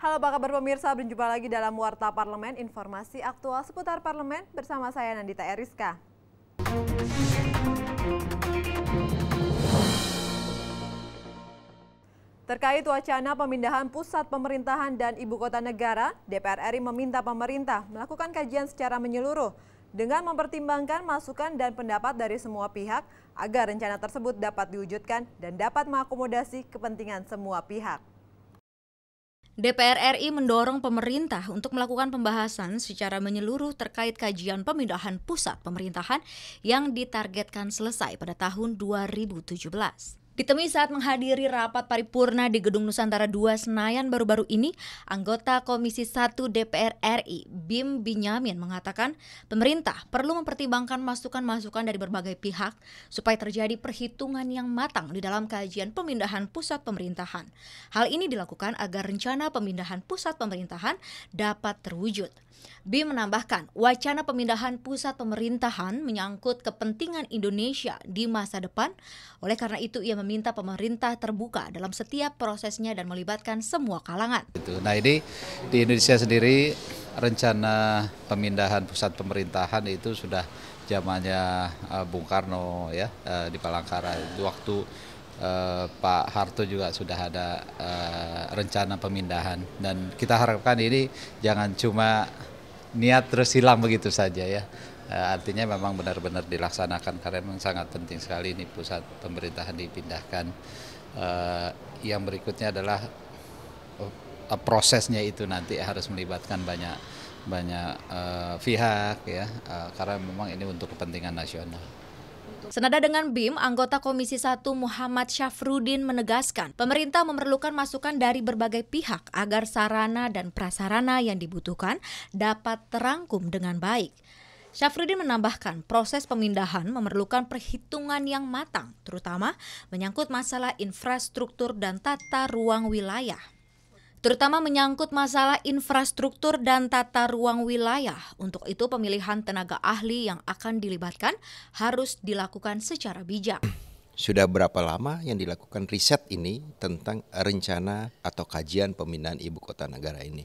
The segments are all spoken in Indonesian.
Halo apa kabar pemirsa, berjumpa lagi dalam Warta Parlemen, informasi aktual seputar parlemen bersama saya Nandita Eriska. Terkait wacana pemindahan pusat pemerintahan dan ibu kota negara, DPR RI meminta pemerintah melakukan kajian secara menyeluruh dengan mempertimbangkan masukan dan pendapat dari semua pihak agar rencana tersebut dapat diwujudkan dan dapat mengakomodasi kepentingan semua pihak. DPR RI mendorong pemerintah untuk melakukan pembahasan secara menyeluruh terkait kajian pemindahan pusat pemerintahan yang ditargetkan selesai pada tahun 2017. Ditemui saat menghadiri rapat paripurna di Gedung Nusantara II Senayan baru-baru ini, anggota Komisi 1 DPR RI, Bim Binyamin, mengatakan pemerintah perlu mempertimbangkan masukan-masukan dari berbagai pihak supaya terjadi perhitungan yang matang di dalam kajian pemindahan pusat pemerintahan. Hal ini dilakukan agar rencana pemindahan pusat pemerintahan dapat terwujud. Bim menambahkan, wacana pemindahan pusat pemerintahan menyangkut kepentingan Indonesia di masa depan. Oleh karena itu, ia meminta pemerintah terbuka dalam setiap prosesnya dan melibatkan semua kalangan. Nah, ini di Indonesia sendiri rencana pemindahan pusat pemerintahan itu sudah zamannya Bung Karno ya di Palangkaraya. Waktu Pak Harto juga sudah ada rencana pemindahan, dan kita harapkan ini jangan cuma niat terus hilang begitu saja ya. Artinya memang benar-benar dilaksanakan karena memang sangat penting sekali ini pusat pemerintahan dipindahkan. Yang berikutnya adalah prosesnya itu nanti harus melibatkan banyak pihak ya, karena memang ini untuk kepentingan nasional. Senada dengan Bim, anggota Komisi 1 Muhammad Syafruddin menegaskan pemerintah memerlukan masukan dari berbagai pihak agar sarana dan prasarana yang dibutuhkan dapat terangkum dengan baik. Syafruddin menambahkan proses pemindahan memerlukan perhitungan yang matang, terutama menyangkut masalah infrastruktur dan tata ruang wilayah. Untuk itu pemilihan tenaga ahli yang akan dilibatkan harus dilakukan secara bijak. Sudah berapa lama yang dilakukan riset ini tentang rencana atau kajian pemindahan ibu kota negara ini?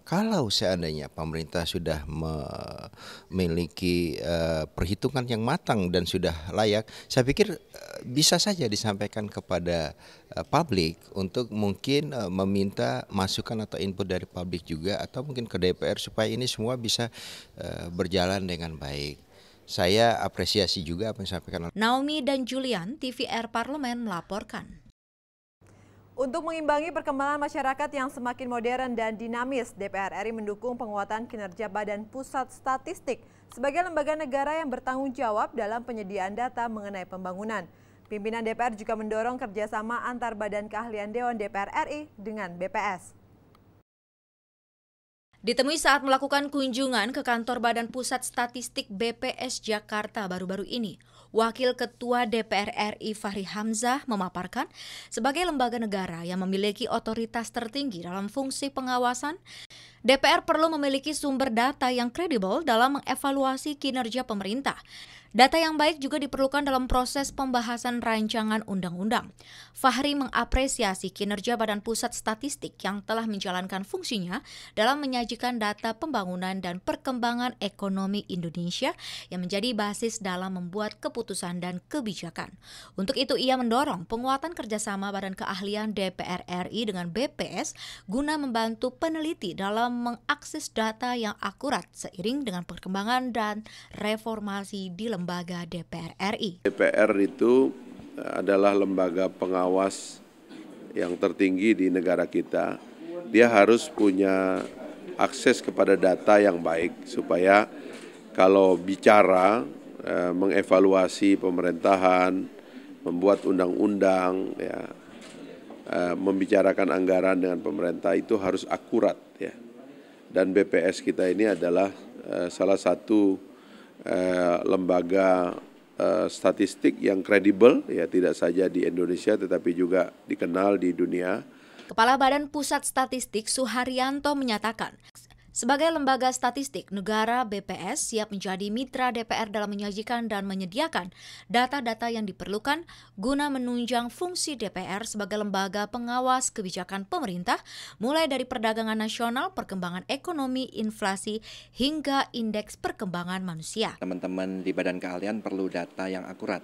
Kalau seandainya pemerintah sudah memiliki perhitungan yang matang dan sudah layak, saya pikir bisa saja disampaikan kepada publik untuk mungkin meminta masukan atau input dari publik juga, atau mungkin ke DPR supaya ini semua bisa berjalan dengan baik. Saya apresiasi juga apa yang disampaikan. Naomi dan Julian, TVR Parlemen melaporkan. Untuk mengimbangi perkembangan masyarakat yang semakin modern dan dinamis, DPR RI mendukung penguatan kinerja Badan Pusat Statistik sebagai lembaga negara yang bertanggung jawab dalam penyediaan data mengenai pembangunan. Pimpinan DPR juga mendorong kerjasama antar Badan Keahlian Dewan DPR RI dengan BPS. Ditemui saat melakukan kunjungan ke kantor Badan Pusat Statistik BPS Jakarta baru-baru ini, Wakil Ketua DPR RI Fahri Hamzah memaparkan sebagai lembaga negara yang memiliki otoritas tertinggi dalam fungsi pengawasan, DPR perlu memiliki sumber data yang kredibel dalam mengevaluasi kinerja pemerintah. Data yang baik juga diperlukan dalam proses pembahasan rancangan undang-undang. Fahri mengapresiasi kinerja Badan Pusat Statistik yang telah menjalankan fungsinya dalam menyajikan data pembangunan dan perkembangan ekonomi Indonesia yang menjadi basis dalam membuat keputusan dan kebijakan. Untuk itu, ia mendorong penguatan kerjasama Badan Keahlian DPR RI dengan BPS guna membantu peneliti dalam mengakses data yang akurat seiring dengan perkembangan dan reformasi di lembaga DPR RI. DPR itu adalah lembaga pengawas yang tertinggi di negara kita. Dia harus punya akses kepada data yang baik supaya kalau bicara mengevaluasi pemerintahan, membuat undang-undang, ya, membicarakan anggaran dengan pemerintah itu harus akurat, ya. Dan BPS kita ini adalah salah satu lembaga statistik yang kredibel, ya, tidak saja di Indonesia tetapi juga dikenal di dunia. Kepala Badan Pusat Statistik Suharyanto menyatakan, Sebagai lembaga statistik negara, BPS siap menjadi mitra DPR dalam menyajikan dan menyediakan data-data yang diperlukan guna menunjang fungsi DPR sebagai lembaga pengawas kebijakan pemerintah, mulai dari perdagangan nasional, perkembangan ekonomi, inflasi, hingga indeks perkembangan manusia. Teman-teman di badan keahlian perlu data yang akurat.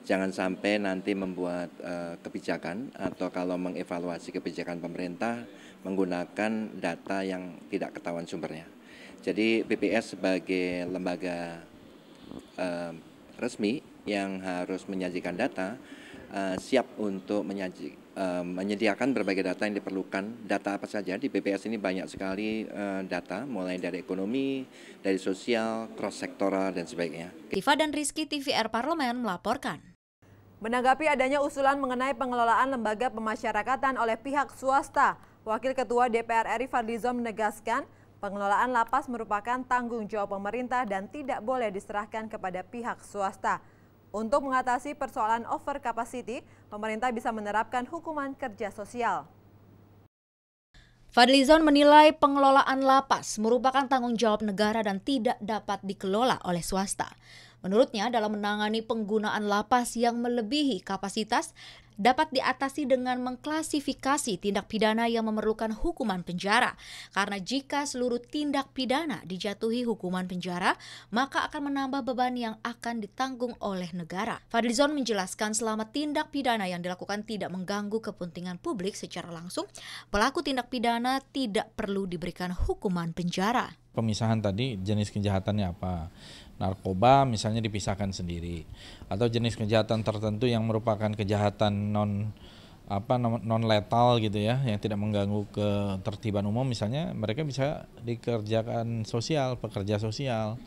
Jangan sampai nanti membuat kebijakan atau kalau mengevaluasi kebijakan pemerintah menggunakan data yang tidak ketahuan sumbernya. Jadi BPS sebagai lembaga resmi yang harus menyajikan data siap untuk menyediakan berbagai data yang diperlukan. Data apa saja? Di BPS ini banyak sekali data, mulai dari ekonomi, dari sosial, cross-sektoral, dan sebagainya. Tifa dan Rizky, TVR Parlemen melaporkan. Menanggapi adanya usulan mengenai pengelolaan lembaga pemasyarakatan oleh pihak swasta, Wakil Ketua DPR RI Fadlizon menegaskan pengelolaan lapas merupakan tanggung jawab pemerintah dan tidak boleh diserahkan kepada pihak swasta. Untuk mengatasi persoalan over capacity, pemerintah bisa menerapkan hukuman kerja sosial. Fadlizon menilai pengelolaan lapas merupakan tanggung jawab negara dan tidak dapat dikelola oleh swasta. Menurutnya, dalam menangani penggunaan lapas yang melebihi kapasitas dapat diatasi dengan mengklasifikasi tindak pidana yang memerlukan hukuman penjara. Karena jika seluruh tindak pidana dijatuhi hukuman penjara, maka akan menambah beban yang akan ditanggung oleh negara. Fadlizon menjelaskan selama tindak pidana yang dilakukan tidak mengganggu kepentingan publik secara langsung, pelaku tindak pidana tidak perlu diberikan hukuman penjara. Pemisahan tadi jenis kejahatannya apa? Narkoba misalnya dipisahkan sendiri, atau jenis kejahatan tertentu yang merupakan kejahatan non letal gitu ya, yang tidak mengganggu ketertiban umum, misalnya mereka bisa dikerjakan sosial, pekerja sosial,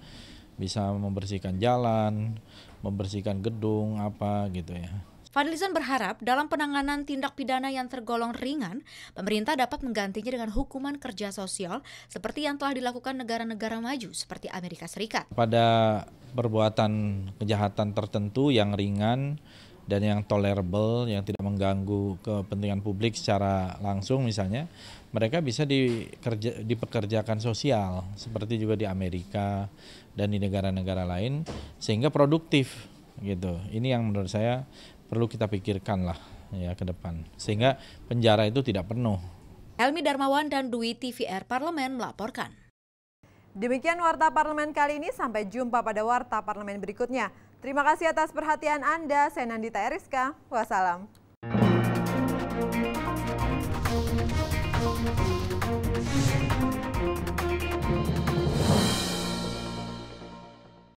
bisa membersihkan jalan, membersihkan gedung apa gitu ya. Fadlizon berharap dalam penanganan tindak pidana yang tergolong ringan, pemerintah dapat menggantinya dengan hukuman kerja sosial seperti yang telah dilakukan negara-negara maju seperti Amerika Serikat. Pada perbuatan kejahatan tertentu yang ringan dan yang tolerable, yang tidak mengganggu kepentingan publik secara langsung misalnya, mereka bisa dipekerjakan sosial seperti juga di Amerika dan di negara-negara lain sehingga produktif gitu. Ini yang menurut saya perlu kita pikirkan lah ya ke depan, sehingga penjara itu tidak penuh. Helmi Darmawan dan Dwi, TVR Parlemen melaporkan. Demikian Warta Parlemen kali ini, sampai jumpa pada Warta Parlemen berikutnya. Terima kasih atas perhatian Anda, saya Nandita Eriska, wassalam.